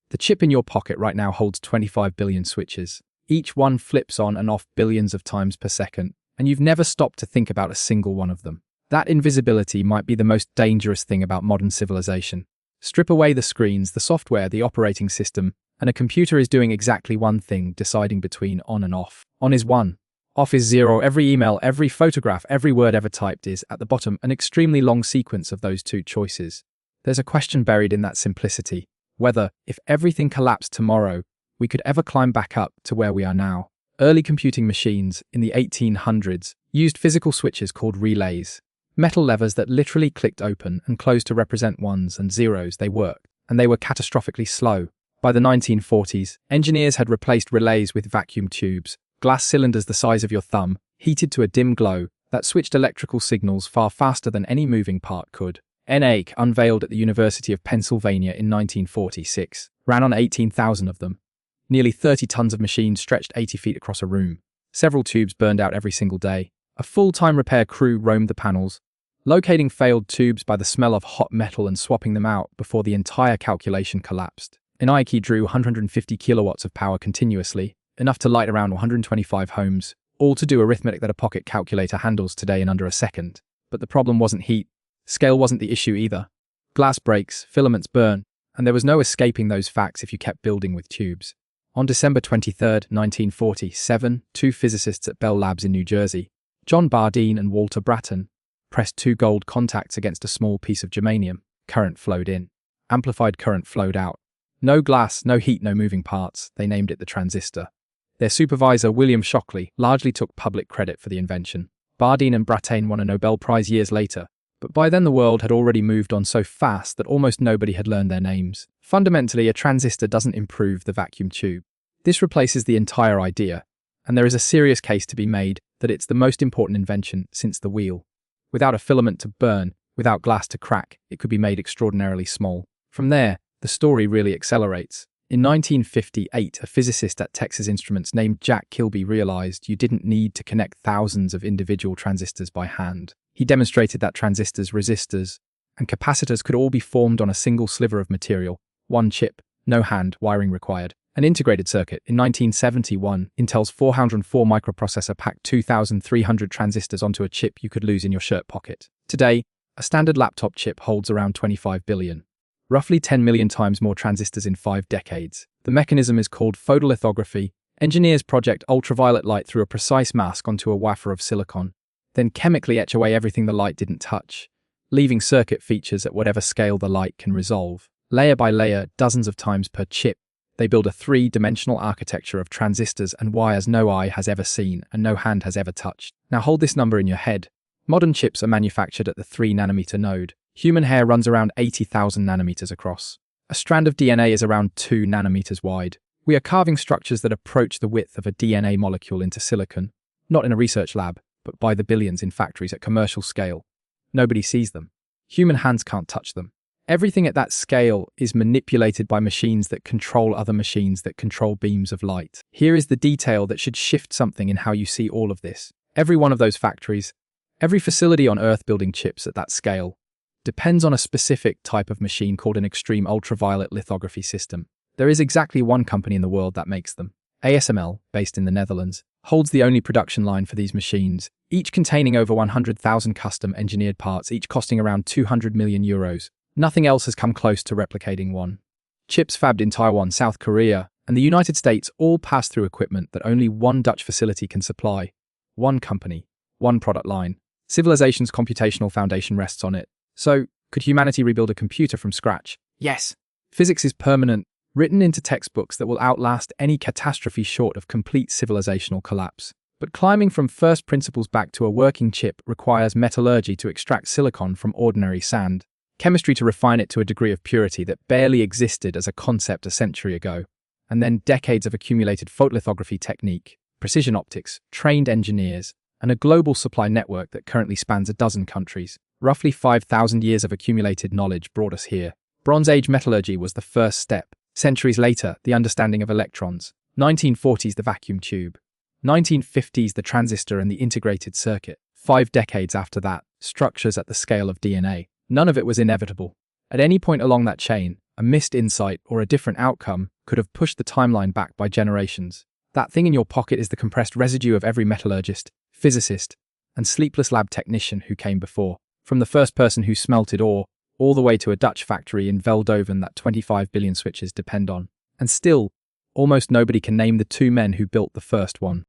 The chip in your pocket right now holds 25 billion switches. Each one flips on and off billions of times per second, and you've never stopped to think about a single one of them. That invisibility might be the most dangerous thing about modern civilization. Strip away the screens, the software, the operating system, and a computer is doing exactly one thing, deciding between on and off. On is 1. Off is 0. Every email, every photograph, every word ever typed is, at the bottom, an extremely long sequence of those two choices. There's a question buried in that simplicity, whether, if everything collapsed tomorrow, we could ever climb back up to where we are now. Early computing machines, in the 1800s, used physical switches called relays. Metal levers that literally clicked open and closed to represent ones and zeros. They worked, and they were catastrophically slow. By the 1940s, engineers had replaced relays with vacuum tubes, glass cylinders the size of your thumb, heated to a dim glow, that switched electrical signals far faster than any moving part could. ENIAC, unveiled at the University of Pennsylvania in 1946, ran on 18,000 of them. Nearly 30 tons of machines stretched 80 feet across a room. Several tubes burned out every single day. A full-time repair crew roamed the panels, locating failed tubes by the smell of hot metal and swapping them out before the entire calculation collapsed. ENIAC drew 150 kilowatts of power continuously, enough to light around 125 homes, all to do arithmetic that a pocket calculator handles today in under a second. But the problem wasn't heat. Scale wasn't the issue either. Glass breaks, filaments burn, and there was no escaping those facts if you kept building with tubes. On December 23, 1947, two physicists at Bell Labs in New Jersey, John Bardeen and Walter Brattain, pressed two gold contacts against a small piece of germanium. Current flowed in. Amplified current flowed out. No glass, no heat, no moving parts. They named it the transistor. Their supervisor, William Shockley, largely took public credit for the invention. Bardeen and Brattain won a Nobel Prize years later, but by then the world had already moved on so fast that almost nobody had learned their names. Fundamentally, a transistor doesn't improve the vacuum tube. This replaces the entire idea, and there is a serious case to be made that it's the most important invention since the wheel. Without a filament to burn, without glass to crack, it could be made extraordinarily small. From there, the story really accelerates. In 1958, a physicist at Texas Instruments named Jack Kilby realized you didn't need to connect thousands of individual transistors by hand. He demonstrated that transistors, resistors, and capacitors could all be formed on a single sliver of material, one chip, no hand wiring required. An integrated circuit. In 1971, Intel's 404 microprocessor packed 2,300 transistors onto a chip you could lose in your shirt pocket. Today, a standard laptop chip holds around 25 billion. Roughly 10 million times more transistors in 5 decades. The mechanism is called photolithography. Engineers project ultraviolet light through a precise mask onto a wafer of silicon, then chemically etch away everything the light didn't touch, leaving circuit features at whatever scale the light can resolve. Layer by layer, dozens of times per chip, they build a 3-dimensional architecture of transistors and wires no eye has ever seen and no hand has ever touched. Now hold this number in your head. Modern chips are manufactured at the 3-nanometer node. Human hair runs around 80,000 nanometers across. A strand of DNA is around 2 nanometers wide. We are carving structures that approach the width of a DNA molecule into silicon, not in a research lab, but by the billions in factories at commercial scale. Nobody sees them. Human hands can't touch them. Everything at that scale is manipulated by machines that control other machines that control beams of light. Here is the detail that should shift something in how you see all of this. Every one of those factories, every facility on Earth building chips at that scale, depends on a specific type of machine called an extreme ultraviolet lithography system. There is exactly one company in the world that makes them. ASML, based in the Netherlands, holds the only production line for these machines, each containing over 100,000 custom engineered parts, each costing around 200 million euros. Nothing else has come close to replicating one. Chips fabbed in Taiwan, South Korea, and the United States all pass through equipment that only one Dutch facility can supply. One company, one product line. Civilization's computational foundation rests on it. So, could humanity rebuild a computer from scratch? Yes. Physics is permanent, written into textbooks that will outlast any catastrophe short of complete civilizational collapse. But climbing from first principles back to a working chip requires metallurgy to extract silicon from ordinary sand, chemistry to refine it to a degree of purity that barely existed as a concept a century ago, and then decades of accumulated photolithography technique, precision optics, trained engineers, and a global supply network that currently spans a dozen countries. Roughly 5,000 years of accumulated knowledge brought us here. Bronze Age metallurgy was the first step. Centuries later, the understanding of electrons. 1940s, the vacuum tube. 1950s, the transistor and the integrated circuit. 5 decades after that, structures at the scale of DNA. None of it was inevitable. At any point along that chain, A missed insight or a different outcome could have pushed the timeline back by generations. That thing in your pocket is the compressed residue of every metallurgist, physicist, and sleepless lab technician who came before. From the first person who smelted ore, all the way to a Dutch factory in Veldhoven that 25 billion switches depend on. And still, almost nobody can name the two men who built the first one.